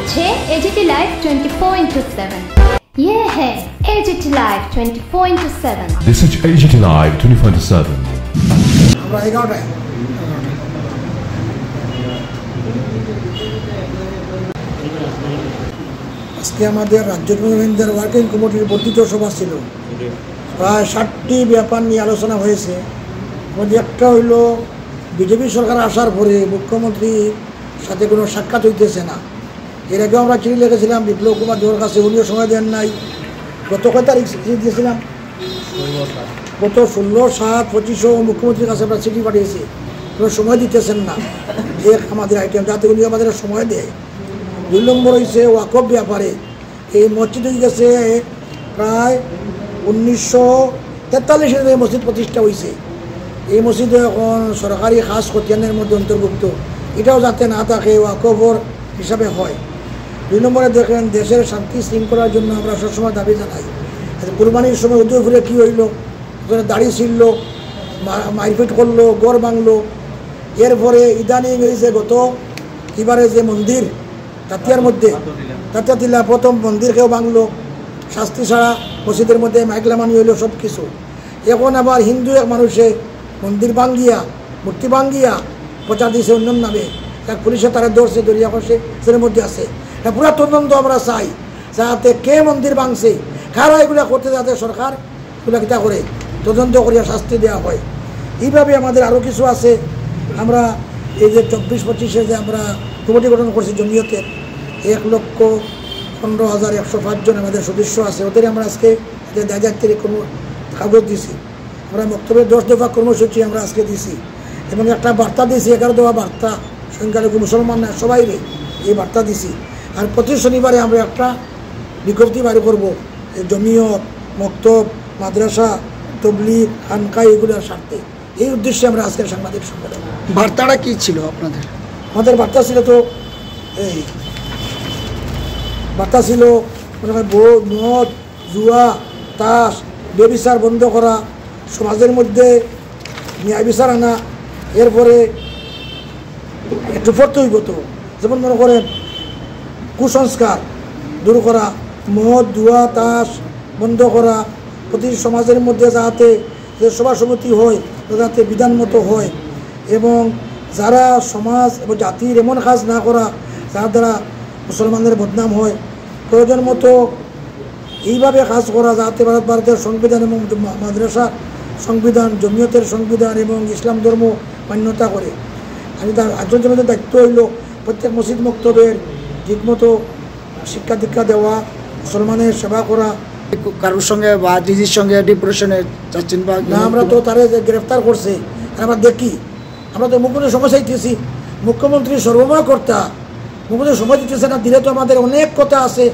হচ্ছে AGT live 24/7। ये है AGT Live 24/7। This is AGT Live 24/7। আমরা 11টায় আজকে আমাদের রাজ্য প্রধানদের ওয়ার্কিং কমিটির বর্ধিত সভা ছিল। প্রায় 60টি ব্যাপার নিয়ে আলোচনা হয়েছে। মধ্যে একটা হইল বিজেপি সরকার আসার পরে মুখ্যমন্ত্রীর সাথে কোনো সাক্ষাৎ হইতেছে না। এর আগেও আমরা চিঠি লিখেছিলাম বিপ্লব কুমার দেওয়ার কাছে, উনিও সময় দেন নাই। গত কয় তারিখ চিঠি দিয়েছিলাম? গত 16/7/25 মুখ্যমন্ত্রীর কাছে আমরা চিঠি পাঠিয়েছি, কোনো সময় দিতেছেন না। এক আমাদের আইটেম যাতে উনি আমাদের সময় দেয়। 2 নম্বর হয়েছে ওয়াকফ ব্যাপারে। এই মসজিদ হয়ে গেছে প্রায় 1943 এই মসজিদ প্রতিষ্ঠা হয়েছে। এই মসজিদে এখন সরকারি খাস খতিয়ানের মধ্যে অন্তর্ভুক্ত, এটাও যাতে না থাকে ওয়াকফর হিসাবে হয়। 2 নম্বরে দেখেন দেশের শান্তি শৃঙ্খলার জন্য আমরা সবসময় দাবি জানাই। কুরবানির সময় উদয়পুরে কী হইল, ওখানে দাড়ি ছিঁড়ল, মারপিট করলো, গড় ভাঙলো। এরপরে ইদানিং হয়েছে গত এবারে যে মন্দির তাতিয়ার মধ্যে তাতিয়াতিলা প্রথম মন্দিরকেও ভাঙলো, শাস্তি ছাড়া মসজিদের মধ্যে মাইকলামানি হইল সব কিছু। এখন আবার হিন্দু এক মানুষে মন্দির ভাঙ্গিয়া মূর্তি ভাঙ্গিয়া প্রচার দিয়েছে অন্য নামে। এক পুলিশে তারা ধরছে, দরিয়া করছে, সেটার মধ্যে আছে। এটা পুরা তদন্ত আমরা চাই, যাতে কে মন্দির ভাঙছে, কারা এগুলা করতে, যাতে সরকার এগুলা কিতা করে তদন্ত করিয়া শাস্তি দেওয়া হয়। এইভাবে আমাদের আরও কিছু আছে। আমরা এই যে 24-25-এ যে আমরা কমিটি গঠন করছি জমিয়তের, 1,15,105 জন আমাদের সদস্য আছে। ওদের আমরা আজকে দায়িত্বের কোনো কাগজ দিছি। আমরা বক্তব্যের 10 দফা কর্মসূচি আমরা আজকে দিছি এবং একটা বার্তা দিয়েছি, 11 দফা বার্তা সংখ্যালঘু মুসলমান না সবাইরে এই বার্তা দিছি। আর প্রতি শনিবারে আমরা একটা বিজ্ঞপ্তি বাড়ি করবো জমিয়ত, মক্তব, মাদ্রাসা, তবলিগ, খানকা এগুলোর স্বার্থে। এই উদ্দেশ্যে আমরা আজকের সাংবাদিক সম্মেলন। বার্তাটা কী ছিল আপনাদের? আমাদের বার্তা ছিল তো এই বার্তা ছিল মদ, জুয়া, তাস, বেবিচার বন্ধ করা, সমাজের মধ্যে ন্যায় বিচার আনা। এরপরে একটু পড়তে হইব তো, যেমন মনে করেন কুসংস্কার দূর করা, মদ, জুয়া, তাস বন্ধ করা, প্রতি সমাজের মধ্যে যাতে যে সভা সমিতি হয় যাতে বিধান মতো হয়, এবং যারা সমাজ এবং জাতির এমন কাজ না করা যার দ্বারা মুসলমানদের বদনাম হয়, প্রয়োজন মতো এইভাবে কাজ করা যাতে ভারতের সংবিধান এবং মাদ্রাসা সংবিধান, জমিয়তের সংবিধান এবং ইসলাম ধর্ম মান্যতা করে। আমি তার একজন জমিদের দায়িত্ব হইল প্রত্যেক মসজিদ মক্তবের ঠিকমতো শিক্ষা দীক্ষা দেওয়া, মুসলমানের সেবা করা। কারোর সঙ্গে বা ডিজির সঙ্গে ডিপ্রেশনে যাচ্ছেন বা না, আমরা তো তারা গ্রেফতার করছে, আমরা দেখি, আমরা তো মুখ্যমন্ত্রীর সময় চাইতেছি। মুখ্যমন্ত্রী সর্বময় কর্তা, মুখ্যমন্ত্রী সময় দিতেছে না, দিলে তো আমাদের অনেক কথা আছে,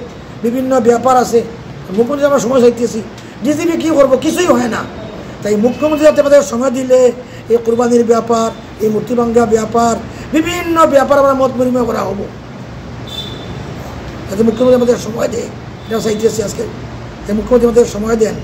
বিভিন্ন ব্যাপার আছে। মুখ্যমন্ত্রী আমরা সময় চাইতেছি, ডিজিপি কী করবো, কিছুই হয় না। তাই মুখ্যমন্ত্রী যাতে আমাদের সময় দিলে এই কুরবানির ব্যাপার, এই মূর্তি ভাঙ্গা ব্যাপার, বিভিন্ন ব্যাপার আমরা মত বিনিময় করা হবো, যাতে মুখ্যমন্ত্রী আমাদের সময় দেয়, এটা চাইতেছি আজকে। মুখ্যমন্ত্রী আমাদের সময় দেন।